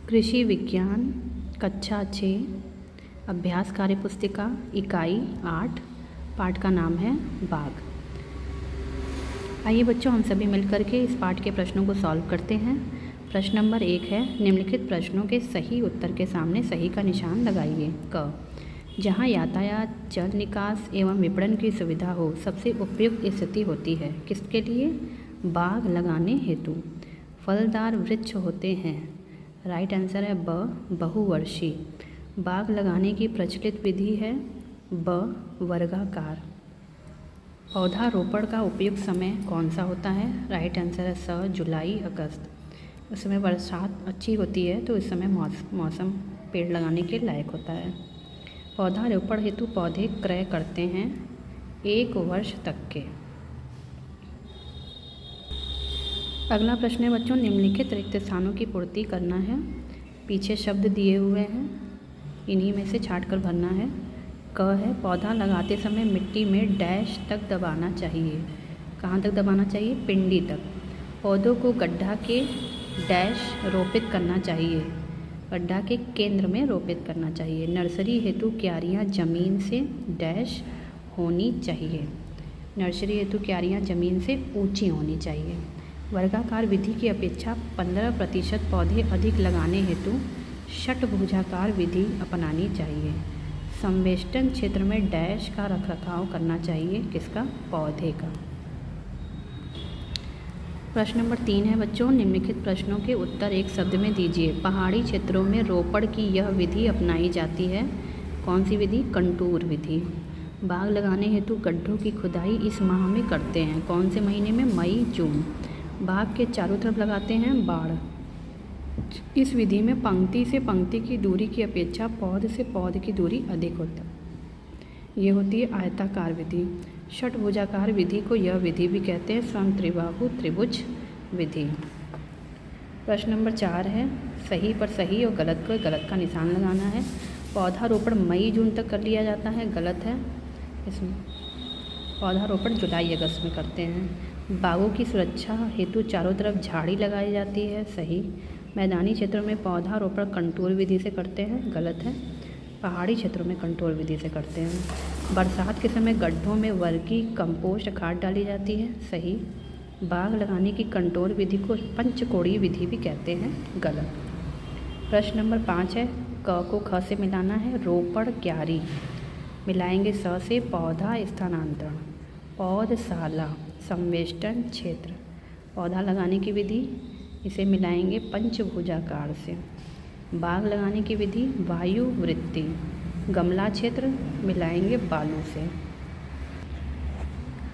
कृषि विज्ञान कक्षा 6 अभ्यास कार्य पुस्तिका इकाई 8 पाठ का नाम है बाघ। आइए बच्चों, हम सभी मिलकर के इस पाठ के प्रश्नों को सॉल्व करते हैं। प्रश्न नंबर 1 है, निम्नलिखित प्रश्नों के सही उत्तर के सामने सही का निशान लगाइए। क, जहाँ यातायात, जल निकास एवं विपणन की सुविधा हो सबसे उपयुक्त स्थिति होती है किसके लिए? बाग लगाने हेतु। फलदार वृक्ष होते हैं। राइट आंसर है ब, बहुवर्षीय। बाग लगाने की प्रचलित विधि है ब, वर्गाकार। पौधारोपण का उपयुक्त समय कौन सा होता है? राइट आंसर है स, जुलाई अगस्त। उस समय बरसात अच्छी होती है तो इस समय मौसम पेड़ लगाने के लायक होता है। पौधारोपण हेतु पौधे क्रय करते हैं 1 वर्ष तक के। अगला प्रश्न है बच्चों, निम्नलिखित रिक्त स्थानों की पूर्ति करना है। पीछे शब्द दिए हुए हैं, इन्हीं में से छांट कर भरना है। क है, पौधा लगाते समय मिट्टी में डैश तक दबाना चाहिए। कहाँ तक दबाना चाहिए? पिंडी तक। पौधों को गड्ढा के डैश रोपित करना चाहिए। गड्ढा के केंद्र में रोपित करना चाहिए। नर्सरी हेतु क्यारियाँ जमीन से डैश होनी चाहिए। नर्सरी हेतु क्यारियाँ जमीन से ऊंची होनी चाहिए। वर्गाकार विधि की अपेक्षा 15% पौधे अधिक लगाने हेतु षटभुजाकार विधि अपनानी चाहिए। संवेष्टन क्षेत्र में डैश का रखरखाव करना चाहिए। किसका? पौधे का। प्रश्न नंबर 3 है बच्चों, निम्नलिखित प्रश्नों के उत्तर एक शब्द में दीजिए। पहाड़ी क्षेत्रों में रोपण की यह विधि अपनाई जाती है। कौन सी विधि? कंटूर विधि। बाग लगाने हेतु गड्ढों की खुदाई इस माह में करते हैं। कौन से महीने में? मई जून। बाग के चारों तरफ लगाते हैं बाड़। इस विधि में पंक्ति से पंक्ति की दूरी की अपेक्षा पौध से पौध की दूरी अधिक होता है। ये होती है आयताकार विधि। षटभुजाकार विधि को यह विधि भी कहते हैं समत्रिबाहु त्रिभुज विधि। प्रश्न नंबर 4 है, सही पर सही और गलत पर गलत का निशान लगाना है। पौधारोपण मई जून तक कर लिया जाता है, गलत है। इसमें पौधारोपण जुलाई अगस्त में करते हैं। बागों की सुरक्षा हेतु चारों तरफ झाड़ी लगाई जाती है, सही। मैदानी क्षेत्रों में पौधारोपण कंटूर विधि से करते हैं, गलत है। पहाड़ी क्षेत्रों में कंटूर विधि से करते हैं। बरसात के समय गड्ढों में वर्मी कंपोस्ट खाद डाली जाती है, सही। बाग लगाने की कंटूर विधि को पंचकोणीय विधि भी कहते हैं, गलत। प्रश्न नंबर 5 है, क को ख से मिलाना है। रोपण क्यारी मिलाएंगे स से। पौधा स्थानांतरण, पौधशाला, संवेष्टन क्षेत्र। पौधा लगाने की विधि इसे मिलाएंगे पंचभुजाकार से। बाग लगाने की विधि वायु वृत्ति। गमला क्षेत्र मिलाएंगे बालू से।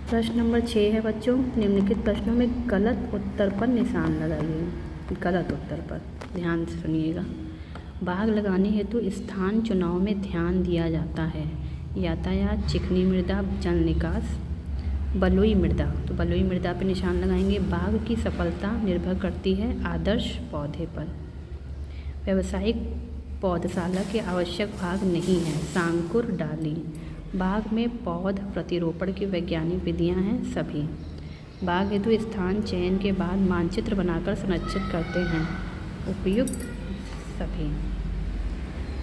प्रश्न नंबर 6 है बच्चों, निम्नलिखित प्रश्नों में गलत उत्तर पर निशान लगाइए। गलत उत्तर पर ध्यान से सुनिएगा। बाग लगाने हेतु स्थान चुनाव में ध्यान दिया जाता है। यातायात, चिकनी मृदा, जल निकास, बलुई मृदा। तो बलुई मृदा पर निशान लगाएंगे। बाग की सफलता निर्भर करती है आदर्श पौधे पर। व्यावसायिक पौधशाला के आवश्यक भाग नहीं है। सांकुर डाली। बाग में पौध प्रतिरोपण की वैज्ञानिक विधियां हैं, सभी। बाग हेतु स्थान चयन के बाद मानचित्र बनाकर सुनिश्चित करते हैं, उपयुक्त, सभी।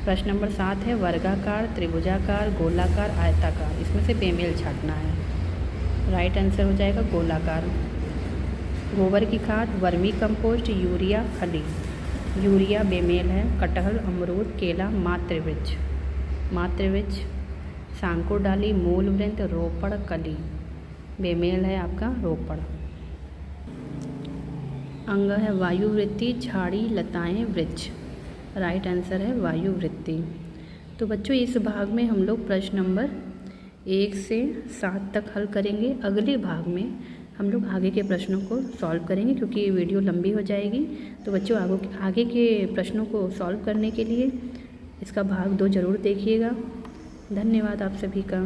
प्रश्न नंबर 7 है, वर्गाकार, त्रिभुजाकार, गोलाकार, आयताकार। इसमें से बेमेल छांटना है। राइट आंसर हो जाएगा गोलाकार। गोबर की खाद, वर्मी कंपोस्ट, यूरिया, खली। यूरिया बेमेल है। कटहल, अमरूद, केला, मातृवृक्ष। मातृवृक्ष। सांकुर डाली, मूल वृंत, रोपण, कली। बेमेल है आपका रोपण। अंग है वायु वृत्ति, झाड़ी, लताएं, वृक्ष। राइट आंसर है वायु वृत्ति। तो बच्चों, इस भाग में हम लोग प्रश्न नंबर 1 से 7 तक हल करेंगे। अगले भाग में हम लोग आगे के प्रश्नों को सॉल्व करेंगे, क्योंकि ये वीडियो लंबी हो जाएगी। तो बच्चों, आगे के प्रश्नों को सॉल्व करने के लिए इसका भाग 2 ज़रूर देखिएगा। धन्यवाद आप सभी का।